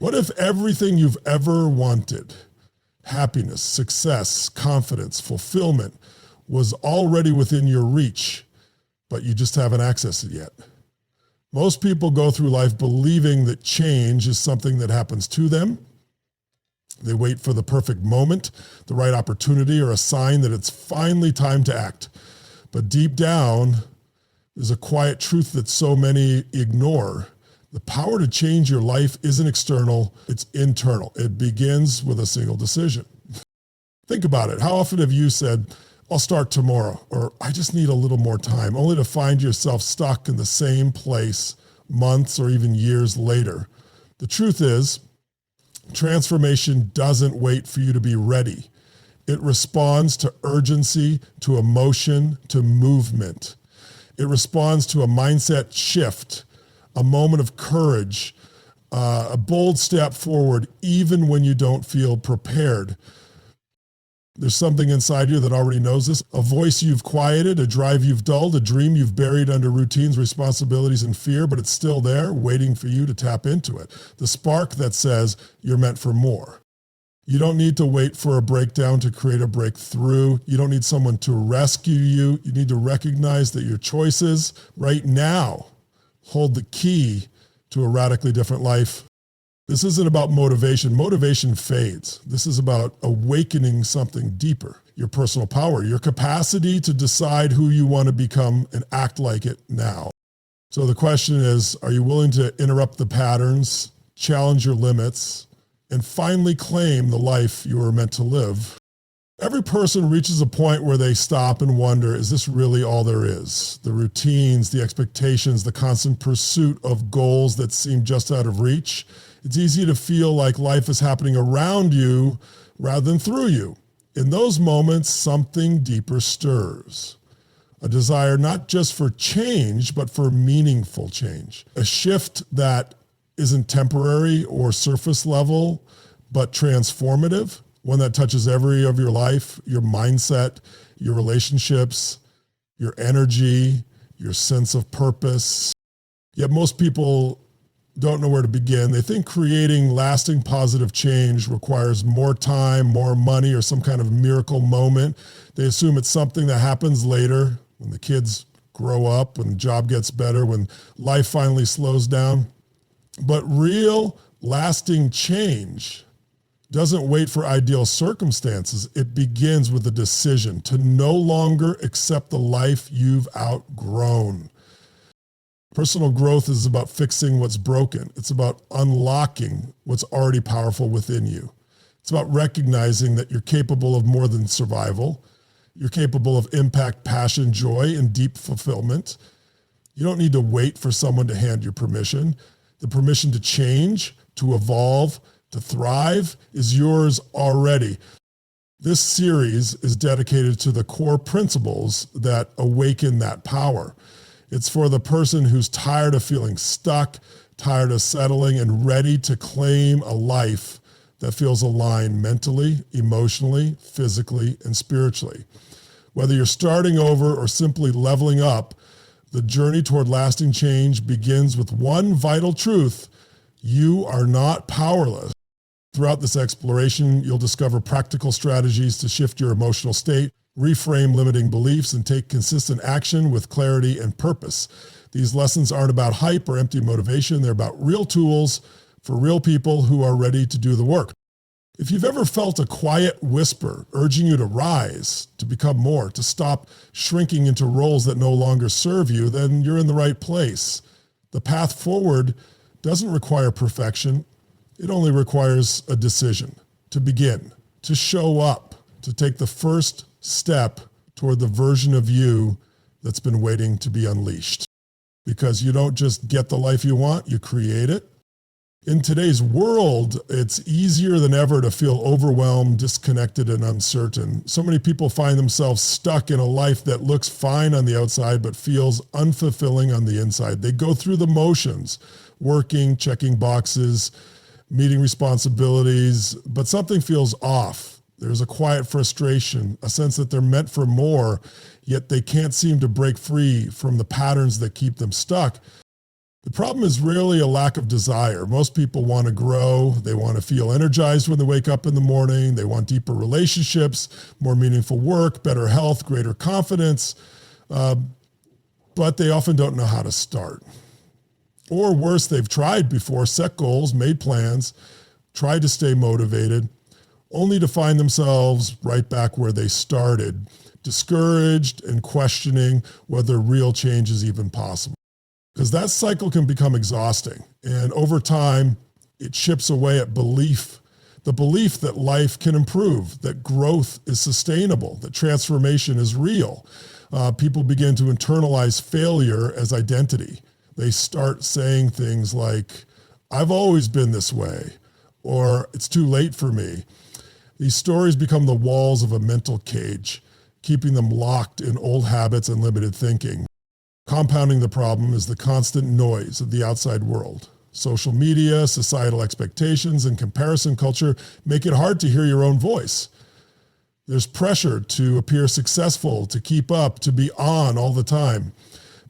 What if everything you've ever wanted, happiness, success, confidence, fulfillment, was already within your reach, but you just haven't accessed it yet? Most people go through life believing that change is something that happens to them. They wait for the perfect moment, the right opportunity, or a sign that it's finally time to act. But deep down, there's a quiet truth that so many ignore. The power to change your life isn't external, it's internal. It begins with a single decision. Think about it. How often have you said, I'll start tomorrow, or I just need a little more time, only to find yourself stuck in the same place months or even years later? The truth is, transformation doesn't wait for you to be ready. It responds to urgency, to emotion, to movement. It responds to a mindset shift, a moment of courage, a bold step forward, even when you don't feel prepared. There's something inside you that already knows this, a voice you've quieted, a drive you've dulled, a dream you've buried under routines, responsibilities, and fear, but it's still there waiting for you to tap into it. The spark that says you're meant for more. You don't need to wait for a breakdown to create a breakthrough. You don't need someone to rescue you. You need to recognize that your choices right now hold the key to a radically different life. This isn't about motivation. Motivation fades. This is about awakening something deeper, your personal power, your capacity to decide who you want to become and act like it now. So the question is, are you willing to interrupt the patterns, challenge your limits, and finally claim the life you were meant to live? Every person reaches a point where they stop and wonder, is this really all there is? The routines, the expectations, the constant pursuit of goals that seem just out of reach. It's easy to feel like life is happening around you rather than through you. In those moments, something deeper stirs. A desire not just for change, but for meaningful change. A shift that isn't temporary or surface level, but transformative. One that touches every area of your life, your mindset, your relationships, your energy, your sense of purpose. Yet most people don't know where to begin. They think creating lasting positive change requires more time, more money, or some kind of miracle moment. They assume it's something that happens later, when the kids grow up, when the job gets better, when life finally slows down. But real lasting change doesn't wait for ideal circumstances. It begins with a decision to no longer accept the life you've outgrown. Personal growth is about fixing what's broken. It's about unlocking what's already powerful within you. It's about recognizing that you're capable of more than survival. You're capable of impact, passion, joy, and deep fulfillment. You don't need to wait for someone to hand you permission. The permission to change, to evolve, to thrive is yours already. This series is dedicated to the core principles that awaken that power. It's for the person who's tired of feeling stuck, tired of settling, and ready to claim a life that feels aligned mentally, emotionally, physically, and spiritually. Whether you're starting over or simply leveling up, the journey toward lasting change begins with one vital truth: you are not powerless. Throughout this exploration, you'll discover practical strategies to shift your emotional state, reframe limiting beliefs, and take consistent action with clarity and purpose. These lessons aren't about hype or empty motivation. They're about real tools for real people who are ready to do the work. If you've ever felt a quiet whisper urging you to rise, to become more, to stop shrinking into roles that no longer serve you, then you're in the right place. The path forward doesn't require perfection. It only requires a decision to begin, to show up, to take the first step toward the version of you that's been waiting to be unleashed. Because you don't just get the life you want, you create it. In today's world, it's easier than ever to feel overwhelmed, disconnected, and uncertain. So many people find themselves stuck in a life that looks fine on the outside but feels unfulfilling on the inside. They go through the motions, working, checking boxes, meeting responsibilities, but something feels off. There's a quiet frustration, a sense that they're meant for more, yet they can't seem to break free from the patterns that keep them stuck. The problem is rarely a lack of desire. Most people want to grow. They want to feel energized when they wake up in the morning. They want deeper relationships, more meaningful work, better health, greater confidence. But they often don't know how to start. Or worse, they've tried before, set goals, made plans, tried to stay motivated, only to find themselves right back where they started, discouraged and questioning whether real change is even possible. Because that cycle can become exhausting. And over time, it chips away at belief, the belief that life can improve, that growth is sustainable, that transformation is real. People begin to internalize failure as identity. They start saying things like, I've always been this way, or it's too late for me. These stories become the walls of a mental cage, keeping them locked in old habits and limited thinking. Compounding the problem is the constant noise of the outside world. Social media, societal expectations, and comparison culture make it hard to hear your own voice. There's pressure to appear successful, to keep up, to be on all the time.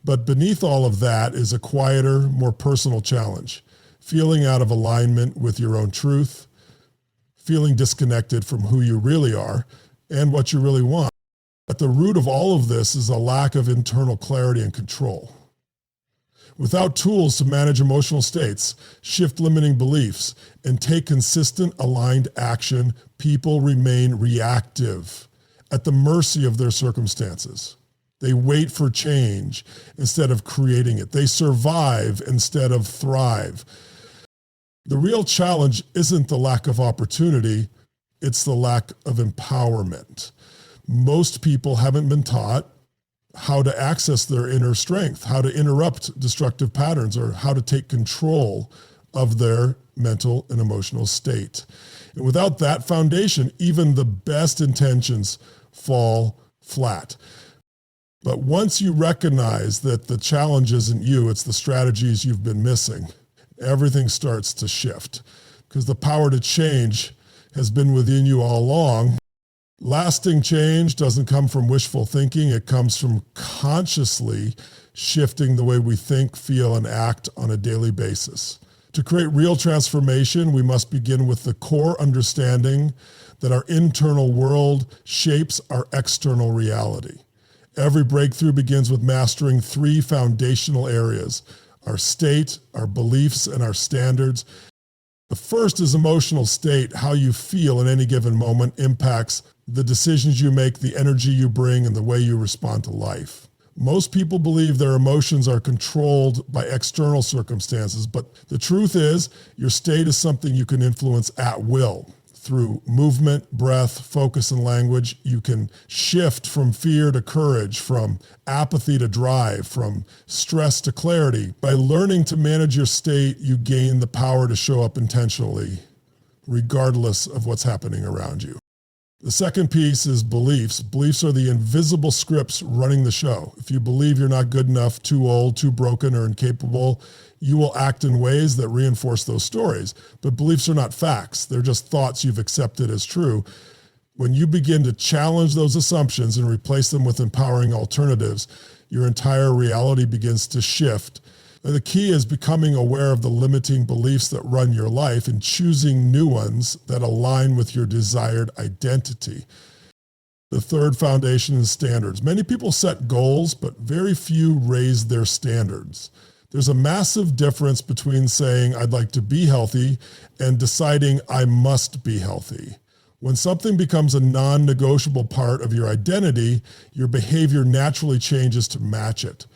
But beneath all of that is a quieter, more personal challenge. Feeling out of alignment with your own truth, feeling disconnected from who you really are and what you really want. At the root of all of this is a lack of internal clarity and control. Without tools to manage emotional states, shift limiting beliefs, and take consistent, aligned action, people remain reactive, at the mercy of their circumstances. They wait for change instead of creating it. They survive instead of thrive. The real challenge isn't the lack of opportunity, it's the lack of empowerment. Most people haven't been taught how to access their inner strength, how to interrupt destructive patterns, or how to take control of their mental and emotional state. And without that foundation, even the best intentions fall flat. But once you recognize that the challenge isn't you, it's the strategies you've been missing, everything starts to shift, because the power to change has been within you all along. Lasting change doesn't come from wishful thinking. It comes from consciously shifting the way we think, feel, and act on a daily basis. To create real transformation, we must begin with the core understanding that our internal world shapes our external reality. Every breakthrough begins with mastering three foundational areas: our state, our beliefs, and our standards. The first is emotional state. How you feel in any given moment impacts the decisions you make, the energy you bring, and the way you respond to life. Most people believe their emotions are controlled by external circumstances, but the truth is your state is something you can influence at will. Through movement, breath, focus, and language, you can shift from fear to courage, from apathy to drive, from stress to clarity. By learning to manage your state, you gain the power to show up intentionally, regardless of what's happening around you. The second piece is beliefs. Beliefs are the invisible scripts running the show. If you believe you're not good enough, too old, too broken, or incapable, you will act in ways that reinforce those stories. But beliefs are not facts. They're just thoughts you've accepted as true. When you begin to challenge those assumptions and replace them with empowering alternatives, your entire reality begins to shift. The key is becoming aware of the limiting beliefs that run your life and choosing new ones that align with your desired identity. The third foundation is standards. Many people set goals, but very few raise their standards. There's a massive difference between saying, I'd like to be healthy, and deciding I must be healthy. When something becomes a non-negotiable part of your identity, your behavior naturally changes to match it.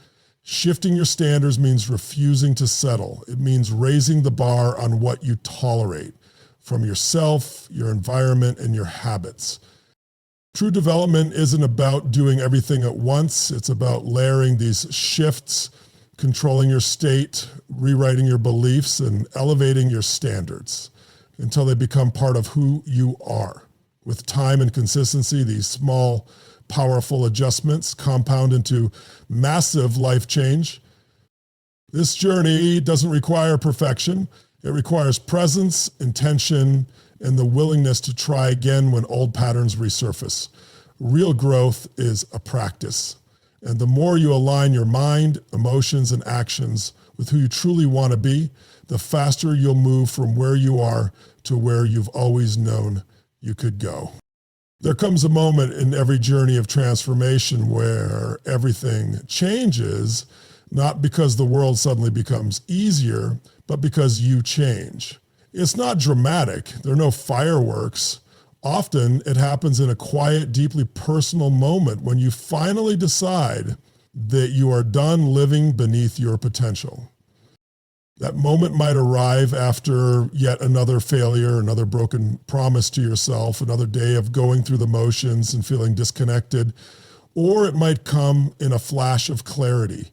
Shifting your standards means refusing to settle. It means raising the bar on what you tolerate from yourself, your environment, and your habits. True development isn't about doing everything at once. It's about layering these shifts, controlling your state, rewriting your beliefs, and elevating your standards until they become part of who you are. With time and consistency, these small, powerful adjustments compound into massive life change. This journey doesn't require perfection. It requires presence, intention, and the willingness to try again when old patterns resurface. Real growth is a practice. And the more you align your mind, emotions, and actions with who you truly want to be, the faster you'll move from where you are to where you've always known you could go. There comes a moment in every journey of transformation where everything changes, not because the world suddenly becomes easier, but because you change. It's not dramatic. There are no fireworks. Often it happens in a quiet, deeply personal moment when you finally decide that you are done living beneath your potential. That moment might arrive after yet another failure, another broken promise to yourself, another day of going through the motions and feeling disconnected, or it might come in a flash of clarity,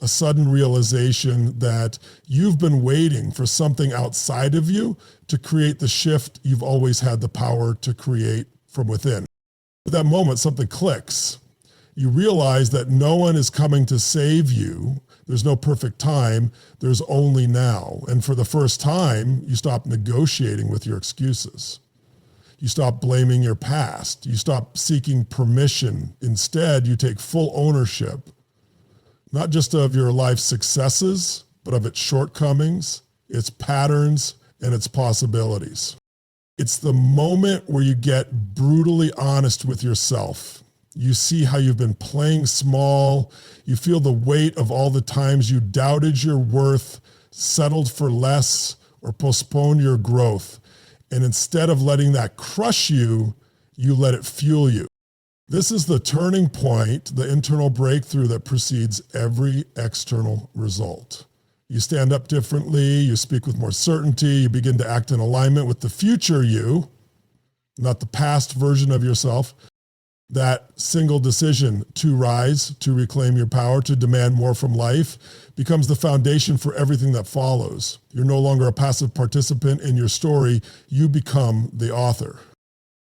a sudden realization that you've been waiting for something outside of you to create the shift you've always had the power to create from within. At that moment, something clicks. You realize that no one is coming to save you. There's no perfect time. There's only now. And for the first time, you stop negotiating with your excuses. You stop blaming your past. You stop seeking permission. Instead, you take full ownership, not just of your life's successes, but of its shortcomings, its patterns, and its possibilities. It's the moment where you get brutally honest with yourself. You see how you've been playing small. You feel the weight of all the times you doubted your worth, settled for less, or postponed your growth. And instead of letting that crush you, you let it fuel you. This is the turning point, the internal breakthrough that precedes every external result. You stand up differently, you speak with more certainty, you begin to act in alignment with the future you, not the past version of yourself. That single decision to rise, to reclaim your power, to demand more from life becomes the foundation for everything that follows. You're no longer a passive participant in your story, you become the author.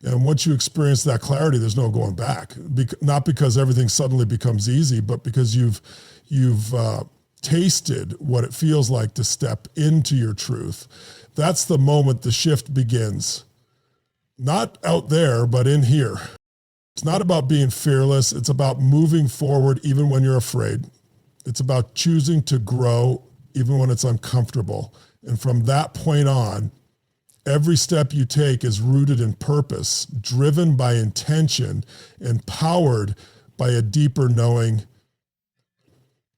And once you experience that clarity, there's no going back. Not because everything suddenly becomes easy, but because you've tasted what it feels like to step into your truth. That's the moment the shift begins. Not out there, but in here. It's not about being fearless. It's about moving forward even when you're afraid. It's about choosing to grow even when it's uncomfortable. And from that point on, every step you take is rooted in purpose, driven by intention, and powered by a deeper knowing.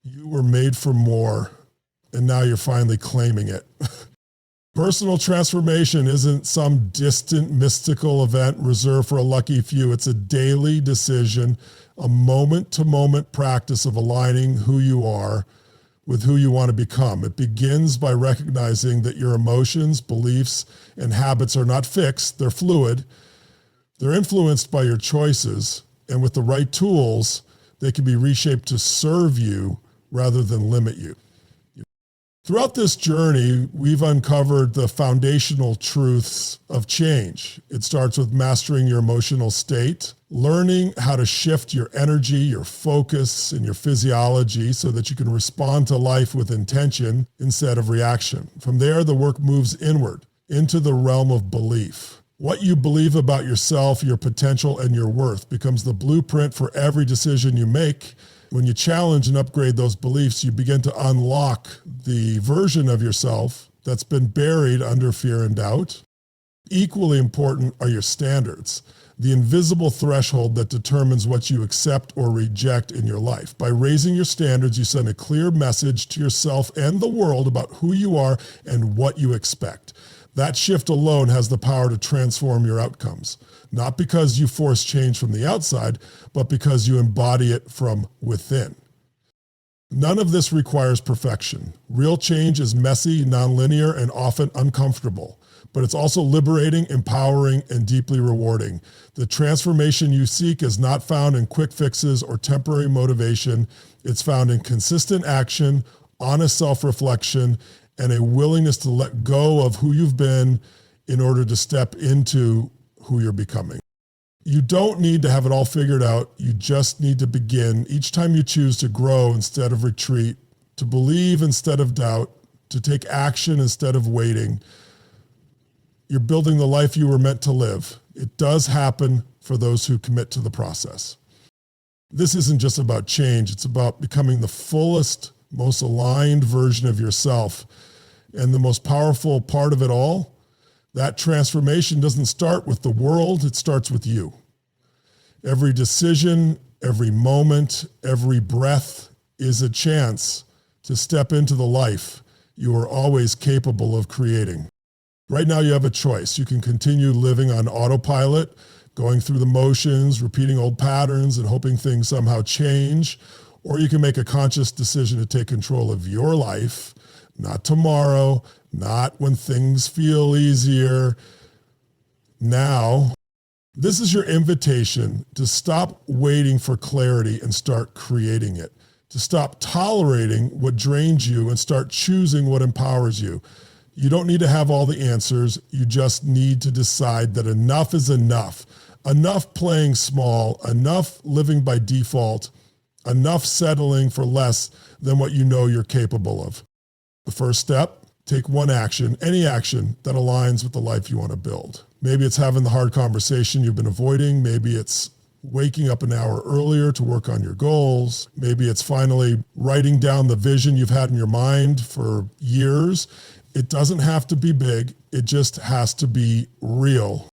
You were made for more, and now you're finally claiming it. Personal transformation isn't some distant mystical event reserved for a lucky few. It's a daily decision, a moment-to-moment practice of aligning who you are with who you want to become. It begins by recognizing that your emotions, beliefs, and habits are not fixed. They're fluid. They're influenced by your choices, and with the right tools, they can be reshaped to serve you rather than limit you. Throughout this journey, we've uncovered the foundational truths of change. It starts with mastering your emotional state, learning how to shift your energy, your focus, and your physiology so that you can respond to life with intention instead of reaction. From there, the work moves inward into the realm of belief. What you believe about yourself, your potential, and your worth becomes the blueprint for every decision you make. When you challenge and upgrade those beliefs, you begin to unlock the version of yourself that's been buried under fear and doubt. Equally important are your standards, the invisible threshold that determines what you accept or reject in your life. By raising your standards, you send a clear message to yourself and the world about who you are and what you expect. That shift alone has the power to transform your outcomes, not because you force change from the outside, but because you embody it from within. None of this requires perfection. Real change is messy, nonlinear, and often uncomfortable, but it's also liberating, empowering, and deeply rewarding. The transformation you seek is not found in quick fixes or temporary motivation. It's found in consistent action, honest self-reflection, and a willingness to let go of who you've been in order to step into who you're becoming. You don't need to have it all figured out. You just need to begin. Each time you choose to grow instead of retreat, to believe instead of doubt, to take action instead of waiting, you're building the life you were meant to live. It does happen for those who commit to the process. This isn't just about change. It's about becoming the fullest most aligned version of yourself. And the most powerful part of it all, that transformation doesn't start with the world, it starts with you. Every decision, every moment, every breath is a chance to step into the life you are always capable of creating. Right now you have a choice. You can continue living on autopilot, going through the motions, repeating old patterns and hoping things somehow change, or you can make a conscious decision to take control of your life, not tomorrow, not when things feel easier. Now, this is your invitation to stop waiting for clarity and start creating it, to stop tolerating what drains you and start choosing what empowers you. You don't need to have all the answers. You just need to decide that enough is enough. Enough playing small, enough living by default, enough settling for less than what you know you're capable of. The first step, take one action, any action that aligns with the life you want to build. Maybe it's having the hard conversation you've been avoiding. Maybe it's waking up an hour earlier to work on your goals. Maybe it's finally writing down the vision you've had in your mind for years. It doesn't have to be big. It just has to be real.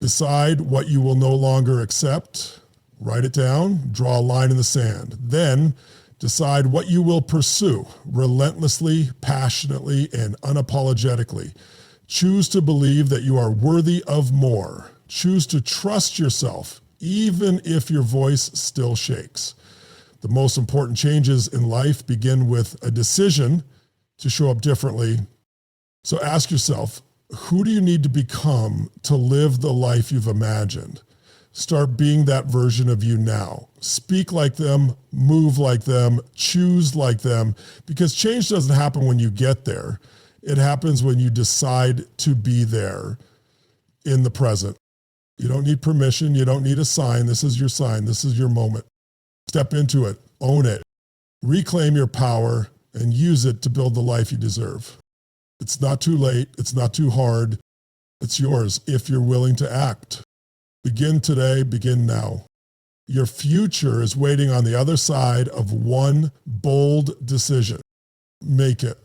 Decide what you will no longer accept. Write it down. Draw a line in the sand. Then decide what you will pursue relentlessly, passionately, and unapologetically. Choose to believe that you are worthy of more. Choose to trust yourself, even if your voice still shakes. The most important changes in life begin with a decision to show up differently. So ask yourself, who do you need to become to live the life you've imagined? Start being that version of you now. Speak like them, move like them, choose like them, because change doesn't happen when you get there. It happens when you decide to be there in the present. You don't need permission. You don't need a sign. This is your sign. This is your moment. Step into it. Own it. Reclaim your power and use it to build the life you deserve. It's not too late. It's not too hard. It's yours if you're willing to act. Begin today. Begin now. Your future is waiting on the other side of one bold decision. Make it.